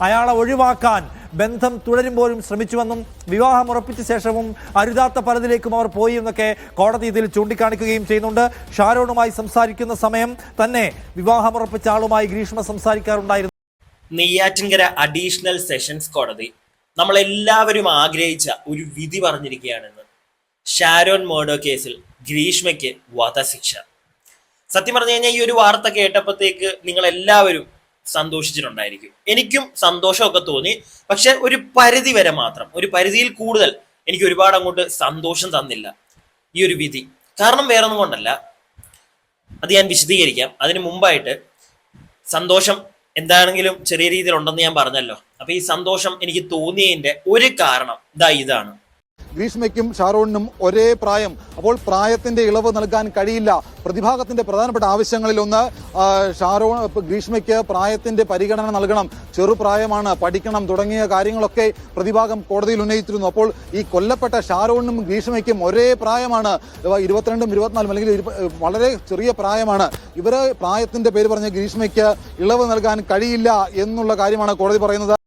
അയാളെ ഒഴിവാക്കാൻ ബന്ധം തുടരുമ്പോഴും ശ്രമിച്ചുവെന്നും വിവാഹം ഉറപ്പിച്ച ശേഷവും അരുതാത്ത പലതിലേക്കും അവർ പോയി എന്നൊക്കെ കോടതി ഇതിൽ ചൂണ്ടിക്കാണിക്കുകയും ചെയ്യുന്നുണ്ട്. ഷാരോണുമായി സംസാരിക്കുന്ന സമയം തന്നെ വിവാഹമുറപ്പിച്ച ആളുമായി ഗ്രീഷ്മ സംസാരിക്കാറുണ്ടായിരുന്നു. നെയ്യാറ്റിൻകര അഡീഷണൽ സെഷൻസ് കോടതി നമ്മളെല്ലാവരും ആഗ്രഹിച്ച ഒരു വിധി പറഞ്ഞിരിക്കുകയാണെന്ന്. ഷാരോൺ മർഡർ കേസിൽ ഗ്രീഷ്മയ്ക്ക് വധശിക്ഷ. സത്യം പറഞ്ഞു കഴിഞ്ഞാൽ ഈ ഒരു വാർത്ത കേട്ടപ്പോഴത്തേക്ക് നിങ്ങൾ എല്ലാവരും സന്തോഷിച്ചിട്ടുണ്ടായിരിക്കും. എനിക്കും സന്തോഷമൊക്കെ തോന്നി. പക്ഷെ ഒരു പരിധി വരെ മാത്രം, ഒരു പരിധിയിൽ കൂടുതൽ എനിക്ക് ഒരുപാട് അങ്ങോട്ട് സന്തോഷം തന്നില്ല ഈ ഒരു വിധി. കാരണം വേറൊന്നും കൊണ്ടല്ല, അത് ഞാൻ വിശദീകരിക്കാം. അതിന് മുമ്പായിട്ട് സന്തോഷം എന്താണെങ്കിലും ചെറിയ രീതിയിൽ ഉണ്ടെന്ന് ഞാൻ പറഞ്ഞല്ലോ. അപ്പൊ ഈ സന്തോഷം എനിക്ക് തോന്നിയതിന്റെ ഒരു കാരണം ഇതാണ്. ഗ്രീഷ്മയ്ക്കും ഷാരോണിനും ഒരേ പ്രായം. അപ്പോൾ പ്രായത്തിന്റെ ഇളവ് നൽകാൻ കഴിയില്ല. പ്രതിഭാഗത്തിന്റെ പ്രധാനപ്പെട്ട ആവശ്യങ്ങളിലൊന്ന് ഗ്രീഷ്മയ്ക്ക് പ്രായത്തിന്റെ പരിഗണന നൽകണം, ചെറുപ്രായമാണ്, പഠിക്കണം തുടങ്ങിയ കാര്യങ്ങളൊക്കെ പ്രതിഭാഗം കോടതിയിൽ ഉന്നയിച്ചിരുന്നു. അപ്പോൾ ഈ കൊല്ലപ്പെട്ട ഷാരോണിനും ഗ്രീഷ്മയ്ക്കും ഒരേ പ്രായമാണ്, 22ഉം 24ഉം അല്ലെങ്കിൽ വളരെ ചെറിയ പ്രായമാണ്. ഇവരെ പ്രായത്തിന്റെ പേര് പറഞ്ഞ് ഗ്രീഷ്മയ്ക്ക് ഇളവ് നൽകാൻ കഴിയില്ല എന്നുള്ള കാര്യമാണ് കോടതി പറയുന്നത്.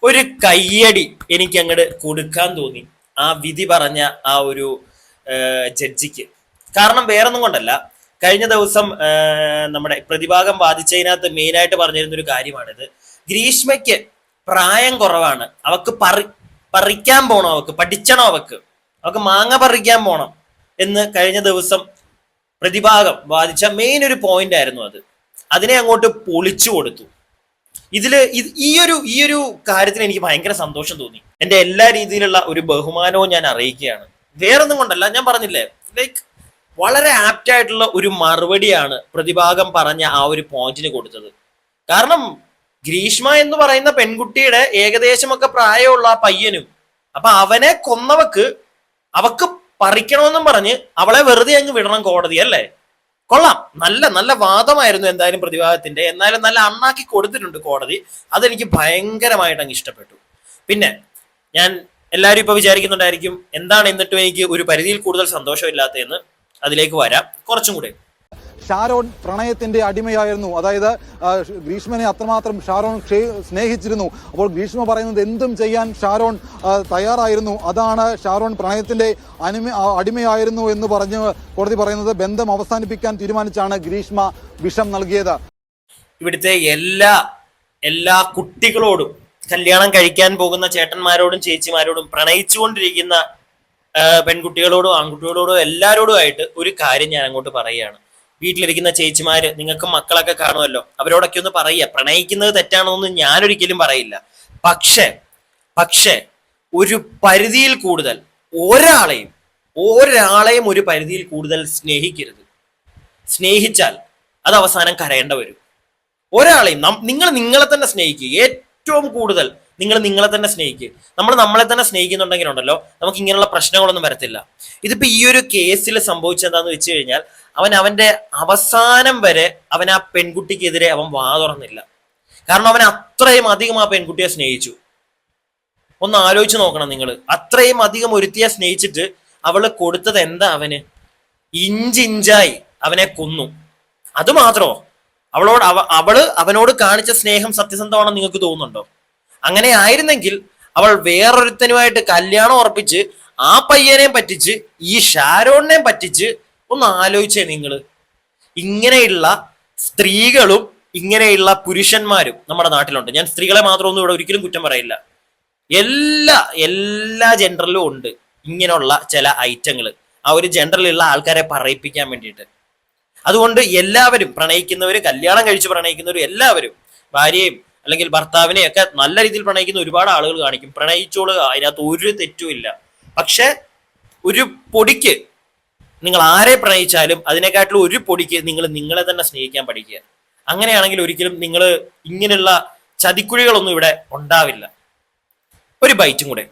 ഒരു കയ്യടി എനിക്ക് അങ്ങോട്ട് കൊടുക്കാൻ തോന്നി ആ വിധി പറഞ്ഞ ആ ഒരു ജഡ്ജിക്ക്. കാരണം വേറൊന്നും കൊണ്ടല്ല, കഴിഞ്ഞ ദിവസം നമ്മുടെ പ്രതിഭാഗം വാദിച്ചതിനകത്ത് മെയിനായിട്ട് പറഞ്ഞിരുന്ന ഒരു കാര്യമാണിത്. ഗ്രീഷ്മയ്ക്ക് പ്രായം കുറവാണ്, അവക്ക് പറിക്കാൻ പോണം, അവക്ക് പഠിച്ചണം, അവക്ക് മാങ്ങ പറിക്കാൻ പോണം എന്ന് കഴിഞ്ഞ ദിവസം പ്രതിഭാഗം വാദിച്ച മെയിൻ ഒരു പോയിന്റ് ആയിരുന്നു അത്. അതിനെ അങ്ങോട്ട് പൊളിച്ചു കൊടുത്തു. ഈ ഒരു കാര്യത്തിന് എനിക്ക് ഭയങ്കര സന്തോഷം തോന്നി. എന്റെ എല്ലാ രീതിയിലുള്ള ഒരു ബഹുമാനവും ഞാൻ അറിയിക്കുകയാണ്. വേറൊന്നും കൊണ്ടല്ല, ഞാൻ പറഞ്ഞില്ലേ, ലൈക്ക് വളരെ ആപ്റ്റ് ആയിട്ടുള്ള ഒരു മറുപടിയാണ് പ്രതിഭാഗം പറഞ്ഞ ആ ഒരു പോയിന്റിന് കൊടുത്തത്. കാരണം ഗ്രീഷ്മ എന്ന് പറയുന്ന പെൺകുട്ടിയുടെ ഏകദേശമൊക്കെ പ്രായമുള്ള ആ പയ്യനും, അപ്പൊ അവനെ അവക്ക് പറിക്കണമെന്നും പറഞ്ഞ് അവളെ വെറുതെ അങ്ങ് വിടണം കോടതി അല്ലേ? കൊള്ളാം, നല്ല വാദമായിരുന്നു എന്തായാലും പ്രതിഭാഗത്തിന്റെ. എന്നാലും നല്ല അണ്ണാക്കി കൊടുത്തിട്ടുണ്ട് കോടതി. അതെനിക്ക് ഭയങ്കരമായിട്ട് അങ്ങ് ഇഷ്ടപ്പെട്ടു. പിന്നെ ഞാൻ എല്ലാവരും ഇപ്പൊ വിചാരിക്കുന്നുണ്ടായിരിക്കും എന്താണ് എന്നിട്ടും എനിക്ക് ഒരു പരിധിയിൽ കൂടുതൽ സന്തോഷമില്ലാത്തതെന്ന്. അതിലേക്ക് വരാം കുറച്ചും കൂടെ. ഷാരോൺ പ്രണയത്തിന്റെ അടിമയായിരുന്നു. അതായത് ഗ്രീഷ്മനെ അത്രമാത്രം ഷാരോൺ സ്നേഹിച്ചിരുന്നു. അപ്പോൾ ഗ്രീഷ്മ പറയുന്നത് എന്തും ചെയ്യാൻ ഷാരോൺ തയ്യാറായിരുന്നു. അതാണ് ഷാരോൺ പ്രണയത്തിന്റെ അടിമയായിരുന്നു എന്ന് പറഞ്ഞ് കോടതി പറയുന്നത്. ബന്ധം അവസാനിപ്പിക്കാൻ തീരുമാനിച്ചാണ് ഗ്രീഷ്മ വിഷം നൽകിയത്. ഇവിടുത്തെ എല്ലാ കുട്ടികളോടും, കല്യാണം കഴിക്കാൻ പോകുന്ന ചേട്ടന്മാരോടും ചേച്ചിമാരോടും, പ്രണയിച്ചുകൊണ്ടിരിക്കുന്ന പെൺകുട്ടികളോടും ആൺകുട്ടികളോടും എല്ലാവരോടുമായിട്ട് ഒരു കാര്യം ഞാൻ അങ്ങോട്ട് പറയുകയാണ്. വീട്ടിലിരിക്കുന്ന ചേച്ചിമാര്, നിങ്ങൾക്ക് മക്കളൊക്കെ കാണുമല്ലോ, അവരോടൊക്കെ ഒന്ന് പറയുക, പ്രണയിക്കുന്നത് തെറ്റാണെന്നൊന്നും ഞാനൊരിക്കലും പറയില്ല. പക്ഷേ ഒരു പരിധിയിൽ കൂടുതൽ ഒരാളെയും ഒരു പരിധിയിൽ കൂടുതൽ സ്നേഹിക്കരുത്. സ്നേഹിച്ചാൽ അത് അവസാനം കരയേണ്ട വരും. ഒരാളെയും നിങ്ങൾ നിങ്ങളെ തന്നെ സ്നേഹിക്കുക. ഏറ്റവും കൂടുതൽ നിങ്ങളെ തന്നെ സ്നേഹിക്കുക. നമ്മളെ തന്നെ സ്നേഹിക്കുന്നുണ്ടെങ്കിലുണ്ടല്ലോ നമുക്ക് ഇങ്ങനെയുള്ള പ്രശ്നങ്ങളൊന്നും വരത്തില്ല. ഇതിപ്പോ ഈ ഒരു കേസിൽ സംഭവിച്ചെന്താന്ന് വെച്ച് കഴിഞ്ഞാൽ അവന്റെ അവസാനം വരെ അവൻ ആ പെൺകുട്ടിക്കെതിരെ അവൻ വാ തുറന്നില്ല. കാരണം അവൻ അത്രയും അധികം ആ പെൺകുട്ടിയെ സ്നേഹിച്ചു. ഒന്ന് ആലോചിച്ച് നോക്കണം നിങ്ങൾ. അത്രയും അധികം ഒരുത്തിയെ സ്നേഹിച്ചിട്ട് അവള് കൊടുത്തത് എന്താ? ഇഞ്ചിഞ്ചായി അവനെ കൊന്നു. അത് മാത്രമോ? അവനോട് കാണിച്ച സ്നേഹം സത്യസന്ധമാണെന്ന് നിങ്ങൾക്ക് തോന്നുന്നുണ്ടോ? അങ്ങനെ ആയിരുന്നെങ്കിൽ അവൾ വേറൊരുത്തനുമായിട്ട് കല്യാണം ഉറപ്പിച്ച് ആ പയ്യനെയും പറ്റിച്ച് ഈ ഷാരോണിനെയും പറ്റിച്ച് ഒന്ന് ആലോചിച്ചേ നിങ്ങൾ. ഇങ്ങനെയുള്ള സ്ത്രീകളും ഇങ്ങനെയുള്ള പുരുഷന്മാരും നമ്മുടെ നാട്ടിലുണ്ട്. ഞാൻ സ്ത്രീകളെ മാത്രമൊന്നും ഇവിടെ ഒരിക്കലും കുറ്റം പറയില്ല. എല്ലാ ജെൻഡറിലും ഉണ്ട് ഇങ്ങനെയുള്ള ചില ഐറ്റങ്ങൾ, ആ ഒരു ജെൻഡറിലുള്ള ആൾക്കാരെ പറയിപ്പിക്കാൻ വേണ്ടിയിട്ട്. അതുകൊണ്ട് എല്ലാവരും പ്രണയിക്കുന്നവര്, കല്യാണം കഴിച്ച് പ്രണയിക്കുന്നവരും, എല്ലാവരും ഭാര്യയും അല്ലെങ്കിൽ ഭർത്താവിനെയും ഒക്കെ നല്ല രീതിയിൽ പ്രണയിക്കുന്ന ഒരുപാട് ആളുകൾ കാണിക്കും. പ്രണയിച്ചോളൂ, അതിനകത്ത് ഒരു തെറ്റുമില്ല. പക്ഷെ ഒരു പൊടിക്ക് നിങ്ങൾ ആരെ പ്രണയിച്ചാലും അതിനെക്കാട്ടിലും ഒരു പൊടിക്ക് നിങ്ങളെ തന്നെ സ്നേഹിക്കാൻ പഠിക്കുക. അങ്ങനെയാണെങ്കിൽ ഒരിക്കലും നിങ്ങൾ ഇങ്ങനെയുള്ള ചതിക്കുഴികളൊന്നും ഇവിടെ ഉണ്ടാവില്ല. ഒരു ബൈറ്റും കൂടെ.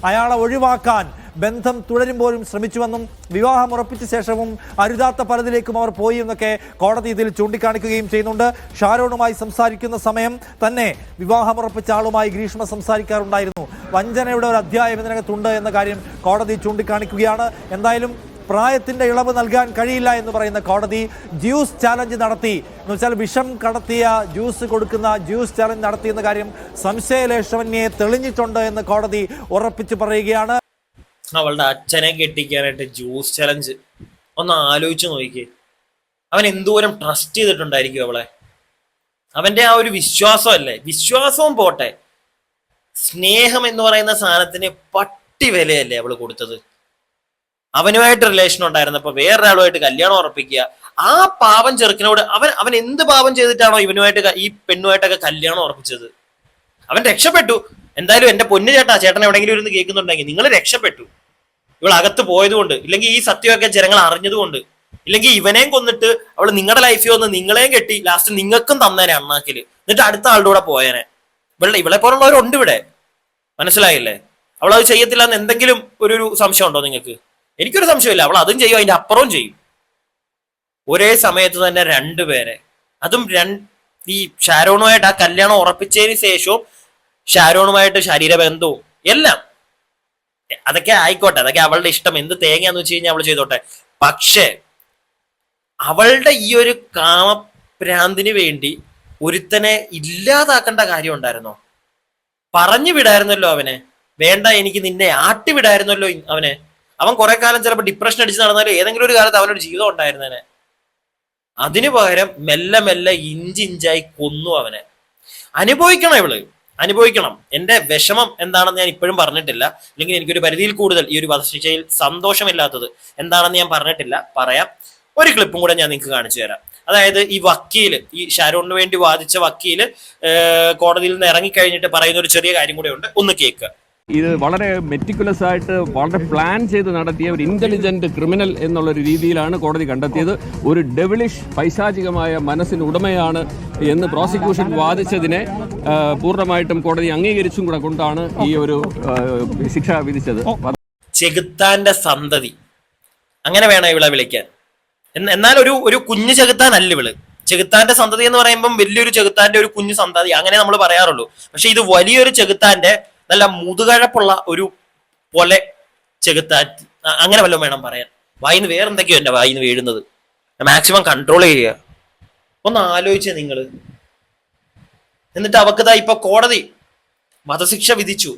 അയാളെ ഒഴിവാക്കാൻ ബന്ധം തുടരുമ്പോഴും ശ്രമിച്ചുവെന്നും വിവാഹം ഉറപ്പിച്ച ശേഷവും അരുതാത്ത പലതിലേക്കും അവർ പോയി എന്നൊക്കെ കോടതി ഇതിൽ ചൂണ്ടിക്കാണിക്കുകയും ചെയ്യുന്നുണ്ട്. ഷാരോണുമായി സംസാരിക്കുന്ന സമയം തന്നെ വിവാഹമുറപ്പിച്ച ആളുമായി ഗ്രീഷ്മ സംസാരിക്കാറുണ്ടായിരുന്നു. വഞ്ചനയുടെ ഒരു അധ്യായം ഇതിനകത്തുണ്ട് എന്ന കാര്യം കോടതി ചൂണ്ടിക്കാണിക്കുകയാണ്. എന്തായാലും പ്രായത്തിന്റെ ഇളവ് നൽകാൻ കഴിയില്ല എന്ന് പറയുന്ന കോടതി ജ്യൂസ് ചാലഞ്ച് നടത്തി എന്ന് വെച്ചാൽ വിഷം കടത്തിയ ജ്യൂസ് കൊടുക്കുന്ന ജ്യൂസ് ചാലഞ്ച് നടത്തിയെന്ന കാര്യം സംശയലേശമന്യെ തെളിഞ്ഞിട്ടുണ്ട് എന്ന് കോടതി ഉറപ്പിച്ചു പറയുകയാണ്. അവളുടെ അച്ഛനെ കെട്ടിക്കാനായിട്ട് ജ്യൂസ് ചലഞ്ച് ഒന്ന് ആലോചിച്ച് നോക്കിക്കേ. അവൻ എന്തോരം ട്രസ്റ്റ് ചെയ്തിട്ടുണ്ടായിരിക്കും അവളെ. അവന്റെ ആ ഒരു വിശ്വാസമല്ലേ, വിശ്വാസവും പോട്ടെ, സ്നേഹം എന്ന് പറയുന്ന സാധനത്തിന് പട്ടി വിലയല്ലേ അവള് കൊടുത്തത്. അവനുമായിട്ട് റിലേഷൻ ഉണ്ടായിരുന്നപ്പോ വേറൊരാളുമായിട്ട് കല്യാണം ഉറപ്പിക്കുക. ആ പാവം ചെറുക്കനോട് അവൻ എന്ത് പാപം ചെയ്തിട്ടാണോ ഇവനുമായിട്ട് ഈ പെണ്ണുമായിട്ടൊക്കെ കല്യാണം ഉറപ്പിച്ചത്? അവൻ രക്ഷപ്പെട്ടു. എന്തായാലും എന്റെ പൊന്നു ചേട്ടാ, ചേട്ടൻ എവിടെയെങ്കിലും ഇരുന്ന് കേൾക്കുന്നുണ്ടെങ്കിൽ നിങ്ങൾ രക്ഷപ്പെട്ടു. ഇവൾ അകത്ത് പോയതുകൊണ്ട്, ഇല്ലെങ്കിൽ ഈ സത്യമൊക്കെ ജനങ്ങൾ അറിഞ്ഞതുകൊണ്ട്, ഇല്ലെങ്കിൽ ഇവനെയും കൊന്നിട്ട് അവൾ നിങ്ങളുടെ ലൈഫിൽ വന്ന് നിങ്ങളെയും കെട്ടി ലാസ്റ്റ് നിങ്ങൾക്കും തന്നേനെ അണ്ണാക്കില്, എന്നിട്ട് അടുത്ത ആളുടെ കൂടെ പോയേനെ. ഇവളെ പോലുള്ളവരുണ്ട് ഇവിടെ, മനസ്സിലായില്ലേ? അവൾ അത് ചെയ്യത്തില്ല എന്ന് എന്തെങ്കിലും ഒരു സംശയം ഉണ്ടോ നിങ്ങൾക്ക്? എനിക്കൊരു സംശയമില്ല. അവൾ അതും ചെയ്യും, അതിന്റെ അപ്പുറവും ചെയ്യും. ഒരേ സമയത്ത് തന്നെ രണ്ടുപേരെ, അതും ഈ ഷാരോണുമായിട്ട് ആ കല്യാണം ഉറപ്പിച്ചതിന് ശേഷവും ഷാരോണുമായിട്ട് ശരീരബന്ധവും എല്ലാം, അതൊക്കെ ആയിക്കോട്ടെ, അതൊക്കെ അവളുടെ ഇഷ്ടം. എന്ത് തേങ്ങയാന്ന് വെച്ച് കഴിഞ്ഞാൽ അവൾ ചെയ്തോട്ടെ. പക്ഷേ അവളുടെ ഈ ഒരു കാമഭ്രാന്തിന് വേണ്ടി ഒരുത്തനെ ഇല്ലാതാക്കേണ്ട കാര്യം ഉണ്ടായിരുന്നോ? പറഞ്ഞു വിടായിരുന്നല്ലോ അവനെ. വേണ്ട, എനിക്ക് നിന്നെ ആട്ടി വിടായിരുന്നല്ലോ അവനെ. അവൻ കുറെ കാലം ചിലപ്പോൾ ഡിപ്രഷൻ അടിച്ച് നടന്നാലും ഏതെങ്കിലും ഒരു കാലത്ത് അവനൊരു ജീവിതം ഉണ്ടായിരുന്നേനെ. അതിനു പകരം മെല്ലെ മെല്ലെ ഇഞ്ചിഞ്ചായി കൊന്നു അവനെ. അനുഭവിക്കണം ഇവള്, അനുഭവിക്കണം. എന്റെ വിഷമം എന്താണെന്ന് ഞാൻ ഇപ്പോഴും പറഞ്ഞിട്ടില്ല. അല്ലെങ്കിൽ എനിക്കൊരു പരിധിയിൽ കൂടുതൽ ഈ ഒരു വധശിക്ഷയിൽ സന്തോഷമില്ലാത്തത് എന്താണെന്ന് ഞാൻ പറഞ്ഞിട്ടില്ല. പറയാം. ഒരു ക്ലിപ്പും കൂടെ ഞാൻ നിങ്ങൾക്ക് കാണിച്ചു തരാം. അതായത് ഈ വക്കീല്, ഈ ഷാരോണിന് വേണ്ടി വാദിച്ച വക്കീല് കോടതിയിൽ നിന്ന് ഇറങ്ങിക്കഴിഞ്ഞിട്ട് പറയുന്ന ഒരു ചെറിയ കാര്യം കൂടെ ഉണ്ട്, ഒന്ന് കേൾക്കുക. ഇത് വളരെ മെറ്റിക്കുലസ് ആയിട്ട് വളരെ പ്ലാൻ ചെയ്ത് നടത്തിയ ഒരു ഇന്റലിജന്റ് ക്രിമിനൽ എന്നുള്ളൊരു രീതിയിലാണ് കോടതി കണ്ടെത്തിയത്. ഒരു ഡെവിളിഷ് പൈശാചികമായ മനസ്സിന് ഉടമയാണ് എന്ന് പ്രോസിക്യൂഷൻ വാദിച്ചതിനെ പൂർണ്ണമായിട്ടും കോടതി അംഗീകരിച്ചും കൂടെ കൊണ്ടാണ് ഈ ഒരു ശിക്ഷ വിധിച്ചത്. ചെകുത്താന്റെ സന്തതി, അങ്ങനെ വേണം ഇവളെ വിളിക്കാൻ. എന്നാൽ ഒരു കുഞ്ഞു ചെകുത്താനല്ല ഇവള്. ചെകുത്താന്റെ സന്തതി എന്ന് പറയുമ്പോൾ വലിയൊരു ചെകുത്താന്റെ ഒരു കുഞ്ഞു സന്തതി, അങ്ങനെ നമ്മൾ പറയാറുള്ളൂ. പക്ഷെ ഇത് വലിയൊരു ചെകുത്താന്റെ നല്ല മുതുകഴപ്പുള്ള ഒരു പൊലെ ചെകുത്താൻ, അങ്ങനെ വല്ലതും വേണം പറയാൻ. വായിന്ന് വേറെന്തൊക്കെയോ എന്റെ വായിന്ന് വീഴുന്നത്. മാക്സിമം കൺട്രോൾ ചെയ്യുക. ഒന്ന് ആലോചിച്ചേ നിങ്ങള്. എന്നിട്ട് അവക്കതാ ഇപ്പൊ കോടതി വധശിക്ഷ വിധിച്ചു.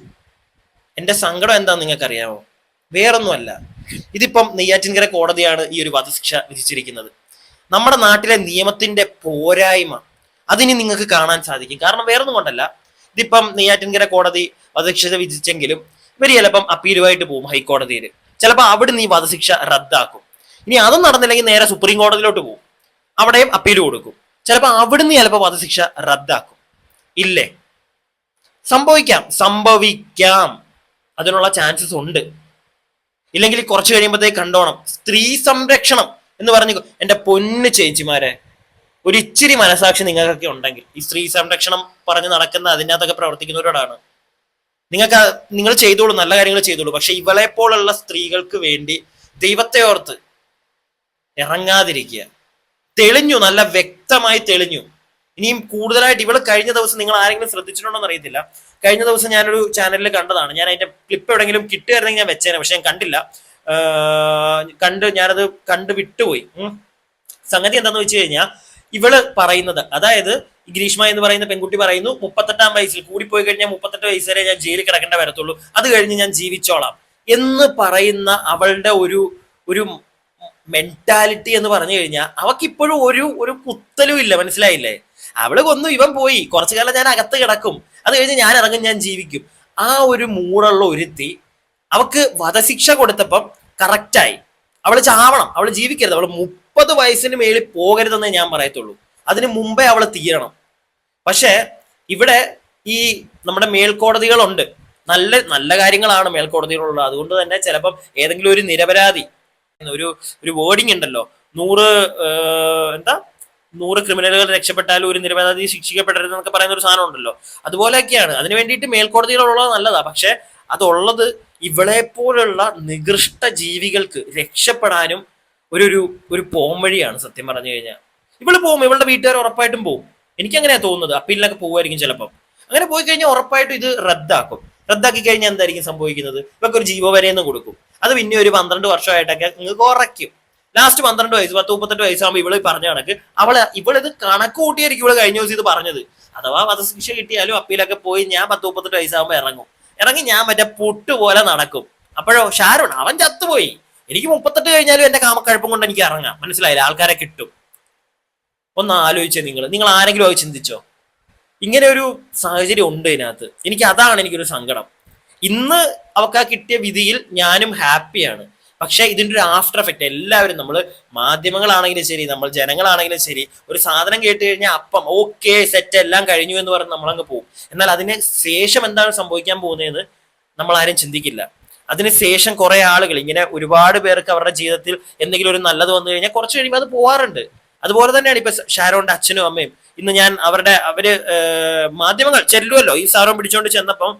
എന്റെ സങ്കടം എന്താന്ന് നിങ്ങൾക്കറിയാമോ? വേറൊന്നുമല്ല, ഇതിപ്പം നെയ്യാറ്റിൻകര കോടതിയാണ് ഈ ഒരു വധശിക്ഷ വിധിച്ചിരിക്കുന്നത്. നമ്മുടെ നാട്ടിലെ നിയമത്തിന്റെ പോരായ്മ അതിന് നിങ്ങൾക്ക് കാണാൻ സാധിക്കും. കാരണം വേറൊന്നും കൊണ്ടല്ല, ഇതിപ്പം നെയ്യാറ്റിൻകര കോടതി വധശിക്ഷ വിധിച്ചെങ്കിലും ഇവർ ചിലപ്പം അപ്പീലുമായിട്ട് പോകും ഹൈക്കോടതിയിൽ. ചിലപ്പോൾ അവിടുന്ന് ഈ വധശിക്ഷ റദ്ദാക്കും. ഇനി അതും നടന്നില്ലെങ്കിൽ നേരെ സുപ്രീം കോടതിയിലോട്ട് പോകും, അവിടെയും അപ്പീൽ കൊടുക്കും. ചിലപ്പോൾ അവിടുന്ന് ചിലപ്പോൾ വധശിക്ഷ റദ്ദാക്കും. ഇല്ലേ? സംഭവിക്കാം. അതിനുള്ള ചാൻസസ് ഉണ്ട്. ഇല്ലെങ്കിൽ കുറച്ച് കഴിയുമ്പോഴത്തേക്ക് കണ്ടോണം. സ്ത്രീ സംരക്ഷണം എന്ന് പറഞ്ഞു, എന്റെ പൊന്നു ചേച്ചിമാരെ, ഒരു ഇച്ചിരി മനസാക്ഷി നിങ്ങൾക്കൊക്കെ ഉണ്ടെങ്കിൽ ഈ സ്ത്രീ സംരക്ഷണം പറഞ്ഞ് നടക്കുന്ന അതിനകത്തൊക്കെ പ്രവർത്തിക്കുന്നവരോടാണ്. നിങ്ങൾ ചെയ്തോളൂ, നല്ല കാര്യങ്ങൾ ചെയ്തോളൂ. പക്ഷെ ഇവളെ പോലുള്ള സ്ത്രീകൾക്ക് വേണ്ടി ദൈവത്തെ ഓർത്ത് ഇറങ്ങാതിരിക്കുക. തെളിഞ്ഞു, നല്ല വ്യക്തമായി തെളിഞ്ഞു. ഇനിയും കൂടുതലായിട്ട് ഇവള് കഴിഞ്ഞ ദിവസം, നിങ്ങൾ ആരെങ്കിലും ശ്രദ്ധിച്ചിട്ടുണ്ടോ എന്ന് അറിയത്തില്ല, കഴിഞ്ഞ ദിവസം ഞാനൊരു ചാനലിൽ കണ്ടതാണ്. ഞാൻ അതിന്റെ ക്ലിപ്പ് എവിടെയെങ്കിലും കിട്ടുമായിരുന്നെങ്കിൽ ഞാൻ വെച്ചേനെ, പക്ഷെ ഞാൻ കണ്ടില്ല. ഞാനത് കണ്ട് വിട്ടുപോയി. സംഗതി എന്താന്ന് വെച്ച് കഴിഞ്ഞാൽ, ഇവള് പറയുന്നത്, അതായത് ഈ ഗ്രീഷ്മ എന്ന് പറയുന്ന പെൺകുട്ടി പറയുന്നു, 38-ാം വയസ്സിൽ കൂടിപ്പോയി കഴിഞ്ഞാൽ 38 വയസ്സ് വരെ ഞാൻ ജയിലിൽ കിടക്കേണ്ട വരത്തുള്ളൂ, അത് കഴിഞ്ഞ് ഞാൻ ജീവിച്ചോളാം എന്ന് പറയുന്ന അവളുടെ ഒരു മെന്റാലിറ്റി എന്ന് പറഞ്ഞു കഴിഞ്ഞാൽ അവക്കിപ്പോഴും ഒരു കുത്തലും ഇല്ല. മനസ്സിലായില്ലേ? അവള് കൊന്നു, ഇവൻ പോയി, കുറച്ചു കാലം ഞാൻ അകത്ത് കിടക്കും, അത് കഴിഞ്ഞ് ഞാൻ ഇറങ്ങും, ഞാൻ ജീവിക്കും. ആ ഒരു മൂടുള്ള ഒരുത്തി അവക്ക് വധശിക്ഷ കൊടുത്തപ്പം കറക്റ്റായി. അവള് ചാവണം, അവള് ജീവിക്കരുത്, അവള് 30 വയസ്സിന് മേളിൽ പോകരുതെന്നേ ഞാൻ പറയത്തുള്ളൂ. അതിന് മുമ്പേ അവള് തീരണം. പക്ഷെ ഇവിടെ ഈ നമ്മുടെ മേൽക്കോടതികളുണ്ട്, നല്ല നല്ല കാര്യങ്ങളാണ് മേൽക്കോടതികളുള്ളത്. അതുകൊണ്ട് തന്നെ ചിലപ്പം ഏതെങ്കിലും ഒരു നിരപരാധി, ഒരു വേർഡിങ് ഉണ്ടല്ലോ, 100 ക്രിമിനലുകൾ രക്ഷപ്പെട്ടാലും ഒരു നിരപരാധി ശിക്ഷിക്കപ്പെടരുത് എന്നൊക്കെ പറയുന്ന ഒരു സാധനം ഉണ്ടല്ലോ. അതുപോലെയൊക്കെയാണ്. അതിന് വേണ്ടിയിട്ട് മേൽക്കോടതികളുള്ളത് നല്ലതാ. പക്ഷെ അതുള്ളത് ഇവളെ പോലുള്ള നികൃഷ്ട ജീവികൾക്ക് രക്ഷപ്പെടാനും ഒരു പോംവഴിയാണ്. സത്യം പറഞ്ഞു കഴിഞ്ഞാൽ ഇവള് പോകും, ഇവളുടെ വീട്ടുകാർ ഉറപ്പായിട്ടും പോകും. എനിക്കങ്ങനെയാ തോന്നുന്നത്. അപ്പീലിനൊക്കെ പോകുമായിരിക്കും ചിലപ്പം. അങ്ങനെ പോയി കഴിഞ്ഞാൽ ഉറപ്പായിട്ടും ഇത് റദ്ദാക്കി കഴിഞ്ഞാൽ എന്തായിരിക്കും സംഭവിക്കുന്നത്? ഇവർക്ക് ഒരു ജീവവരെയെന്ന് കൊടുക്കും. അത് പിന്നെ ഒരു 12 വർഷമായിട്ടൊക്കെ നിങ്ങൾക്ക് കുറയ്ക്കും. ലാസ്റ്റ് 12 വയസ്സ് 10-38 വയസ്സാകുമ്പോൾ ഇവള് പറഞ്ഞ കണക്ക് ഇവളിത് കണക്ക് കൂട്ടിയായിരിക്കും ഇവള് കഴിഞ്ഞ ദിവസം ഇത് പറഞ്ഞത്. അഥവാ വധശിക്ഷ കിട്ടിയാലും അപ്പീലൊക്കെ പോയി ഞാൻ 10-38 വയസ്സാകുമ്പോൾ ഇറങ്ങി ഞാൻ മറ്റേ പുട്ടുപോലെ നടക്കും. അപ്പോഴോ ഷാരോൺ അവൻ ചത്തുപോയി. എനിക്ക് 38 കഴിഞ്ഞാലും എന്റെ കാമക്കഴപ്പം കൊണ്ട് എനിക്ക് ഇറങ്ങാം. മനസ്സിലായില്ല, ആൾക്കാരെ കിട്ടും. ഒന്ന് ആലോചിച്ചേ നിങ്ങൾ ആരെങ്കിലും അത് ചിന്തിച്ചോ? ഇങ്ങനെ ഒരു സാഹചര്യം ഉണ്ട് ഇതിനകത്ത്. എനിക്കൊരു സങ്കടം. ഇന്ന് അവർക്ക് ആ കിട്ടിയ വിധിയിൽ ഞാനും ഹാപ്പിയാണ്. പക്ഷെ ഇതിന്റെ ഒരു ആഫ്റ്റർ എഫക്റ്റ് എല്ലാവരും, നമ്മൾ മാധ്യമങ്ങളാണെങ്കിലും ശരി, നമ്മൾ ജനങ്ങളാണെങ്കിലും ശരി, ഒരു സാധനം കേട്ട് കഴിഞ്ഞാൽ അപ്പം ഓക്കെ സെറ്റ് എല്ലാം കഴിഞ്ഞു എന്ന് പറഞ്ഞ് നമ്മളങ്ങ് പോകും. എന്നാൽ അതിന് ശേഷം എന്താണ് സംഭവിക്കാൻ പോകുന്നതെന്ന് നമ്മൾ ആരും ചിന്തിക്കില്ല. അതിനുശേഷം കുറെ ആളുകൾ ഇങ്ങനെ ഒരുപാട് പേർക്ക് അവരുടെ ജീവിതത്തിൽ എന്തെങ്കിലും ഒരു നല്ലത് വന്നു കഴിഞ്ഞാൽ കുറച്ച് കഴിയുമ്പോൾ അത് പോവാറുണ്ട്. അതുപോലെ തന്നെയാണ് ഇപ്പൊ ഷാരോണിന്റെ അച്ഛനും അമ്മയും. ഇന്ന് ഞാൻ അവര് മാധ്യമങ്ങൾ ചെല്ലുമല്ലോ, ഈ സാറോൺ പിടിച്ചോണ്ട് ചെന്നപ്പം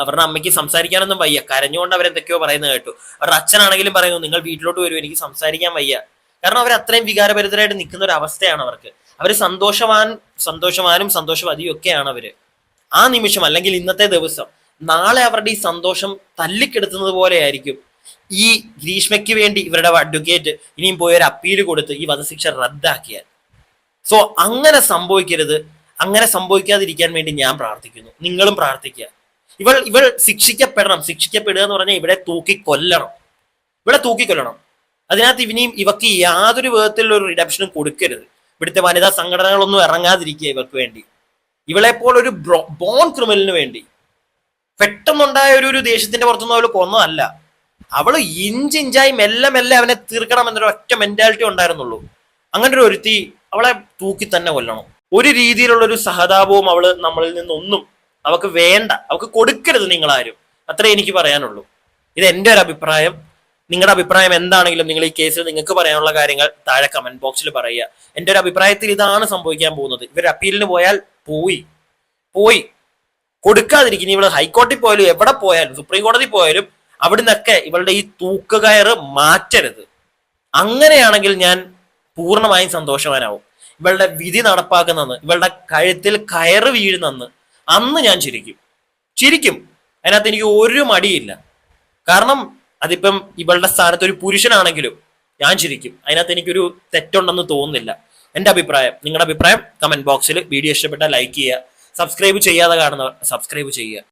അവരുടെ അമ്മയ്ക്ക് സംസാരിക്കാനൊന്നും വയ്യ, കരഞ്ഞുകൊണ്ട് അവരെന്തൊക്കെയോ പറയുന്നത് കേട്ടു. അവരുടെ അച്ഛനാണെങ്കിലും പറയുന്നു നിങ്ങൾ വീട്ടിലോട്ട് വരൂ, എനിക്ക് സംസാരിക്കാൻ വയ്യ. കാരണം അവർ അത്രയും വികാരഭരിതരായിട്ട് നിൽക്കുന്ന ഒരു അവസ്ഥയാണ് അവർക്ക്. അവര് സന്തോഷവാനും സന്തോഷവതിയും ഒക്കെയാണ് അവര്. ആ നിമിഷം അല്ലെങ്കിൽ ഇന്നത്തെ ദിവസം നാളെ അവരുടെ ഈ സന്തോഷം തല്ലിക്കെടുത്തുന്നത് പോലെ ആയിരിക്കും ഈ ഗ്രീഷ്മയ്ക്ക് വേണ്ടി ഇവരുടെ അഡ്വക്കേറ്റ് ഇനിയും പോയൊരു അപ്പീല് കൊടുത്ത് ഈ വധശിക്ഷ റദ്ദാക്കിയാൽ. സോ അങ്ങനെ സംഭവിക്കരുത്. അങ്ങനെ സംഭവിക്കാതിരിക്കാൻ വേണ്ടി ഞാൻ പ്രാർത്ഥിക്കുന്നു, നിങ്ങളും പ്രാർത്ഥിക്കുക. ഇവൾ ശിക്ഷിക്കപ്പെടണം. ശിക്ഷിക്കപ്പെടുക എന്ന് പറഞ്ഞാൽ ഇവിടെ തൂക്കിക്കൊല്ലണം. അതിനകത്ത് ഇവക്ക് യാതൊരു വിധത്തിലുള്ള ഒരു റിഡപ്ഷനും കൊടുക്കരുത്. ഇവിടുത്തെ വനിതാ സംഘടനകളൊന്നും ഇറങ്ങാതിരിക്കുക ഇവർക്ക് വേണ്ടി. ഇവളെപ്പോൾ ഒരു ബോൺ ക്രിമിനലിന് വേണ്ടി പെട്ടെന്നുണ്ടായ ഒരു ദേശത്തിന്റെ പുറത്തുനിന്ന് അവള് കൊന്നതല്ല. അവള് ഇഞ്ചിഞ്ചായി മെല്ലെ അവനെ തീർക്കണം എന്നൊരു ഒറ്റ മെന്റാലിറ്റി ഉണ്ടായിരുന്നുള്ളൂ. അങ്ങനെ ഒരു ഒരുത്തി അവളെ തൂക്കി തന്നെ കൊല്ലണം. ഒരു രീതിയിലുള്ള ഒരു സഹതാപവും അവള് നമ്മളിൽ നിന്നൊന്നും അവക്ക് വേണ്ട, അവക്ക് കൊടുക്കരുത് നിങ്ങളാരും. അത്രേ എനിക്ക് പറയാനുള്ളൂ. ഇത് എന്റെ ഒരു അഭിപ്രായം. നിങ്ങളുടെ അഭിപ്രായം എന്താണെങ്കിലും നിങ്ങൾ ഈ കേസിൽ നിങ്ങൾക്ക് പറയാനുള്ള കാര്യങ്ങൾ താഴെ കമന്റ് ബോക്സിൽ പറയുക. എന്റെ ഒരു അഭിപ്രായത്തിൽ ഇതാണ് സംഭവിക്കാൻ പോകുന്നത്. ഇവർ അപ്പീലിന് പോയാൽ പോയി കൊടുക്കാതിരിക്കുന്നു. ഇവള് ഹൈക്കോടതി പോയാലും എവിടെ പോയാലും സുപ്രീം കോടതി പോയാലും അവിടുന്നൊക്കെ ഇവളുടെ ഈ തൂക്കുകയറ് മാറ്റരുത്. അങ്ങനെയാണെങ്കിൽ ഞാൻ പൂർണ്ണമായും സന്തോഷവാനാവും. ഇവളുടെ വിധി നടപ്പാക്കുന്നെന്ന്, ഇവളുടെ കഴുത്തിൽ കയറ് വീഴുന്നെന്ന് അന്ന് ഞാൻ ചിരിക്കും. അതിനകത്ത് എനിക്ക് ഒരു മടിയില്ല. കാരണം അതിപ്പം ഇവളുടെ സ്ഥാനത്ത് ഒരു പുരുഷനാണെങ്കിലും ഞാൻ ചിരിക്കും. അതിനകത്ത് എനിക്കൊരു തെറ്റുണ്ടെന്ന് തോന്നുന്നില്ല. എന്റെ അഭിപ്രായം. നിങ്ങളുടെ അഭിപ്രായം കമന്റ് ബോക്സിൽ. വീഡിയോ ഇഷ്ടപ്പെട്ടാൽ ലൈക്ക് ചെയ്യുക. സബ്സ്ക്രൈബ് ചെയ്യാതെ കാണുന്നവർ സബ്സ്ക്രൈബ് ചെയ്യുക.